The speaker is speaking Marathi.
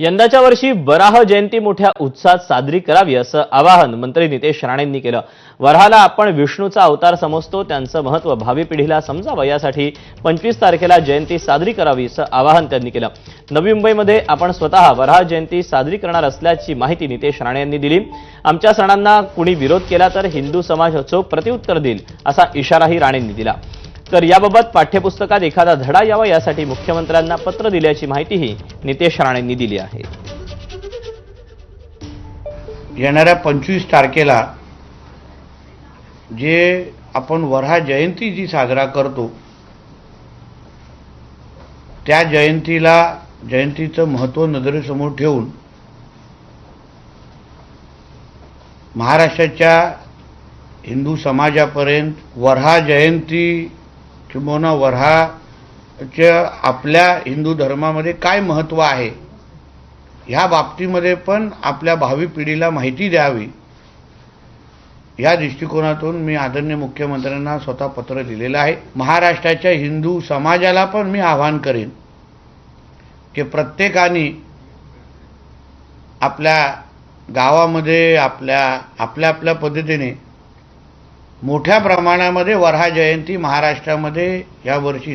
यंदाच्या वर्षी वराह जयंती मोठ्या उत्साहात साजरी करावी असं आवाहन मंत्री नितेश राणेंनी केलं। वराहाला आपण विष्णूचा अवतार समजतो, त्यांचं महत्त्व भावी पिढीला समजावं यासाठी 25 तारखेला जयंती साजरी करावी असं आवाहन त्यांनी केलं। नवी मुंबईमध्ये आपण स्वतः वराह जयंती साजरी करणार असल्याची माहिती नितेश राणे यांनी दिली। आमच्या सणांना कुणी विरोध केला तर हिंदू समाज चोख प्रत्युत्तर देईल असा इशाराही राणेंनी दिला। तर याबाबत पाठ्यपुस्तकात एखादा धडा यावा यासाठी मुख्यमंत्र्यांना पत्र दिल्याची माहितीही नितेश राणेंनी दिली आहे। येणाऱ्या 25 तारखेला जे आपण वराह जयंती जी साजरा करतो त्या जयंतीचं महत्त्व नजरेसमोर ठेवून महाराष्ट्राच्या हिंदू समाजापर्यंत वराह जयंती किंवा वराहाच्या आपल्या हिंदू धर्मामध्ये काय महत्त्व आहे ह्या बाबतीमध्ये पण आपल्या भावी पिढीला माहिती द्यावी या दृष्टिकोनातून मी आदरणीय मुख्यमंत्र्यांना स्वतः पत्र दिलेलं आहे। महाराष्ट्राच्या हिंदू समाजाला पण मी आवाहन करेन की प्रत्येकाने आपल्या गावामध्ये आपल्या पद्धतीने मोठ्या प्रमाणामध्ये वराह जयंती महाराष्ट्रामध्ये या वर्षी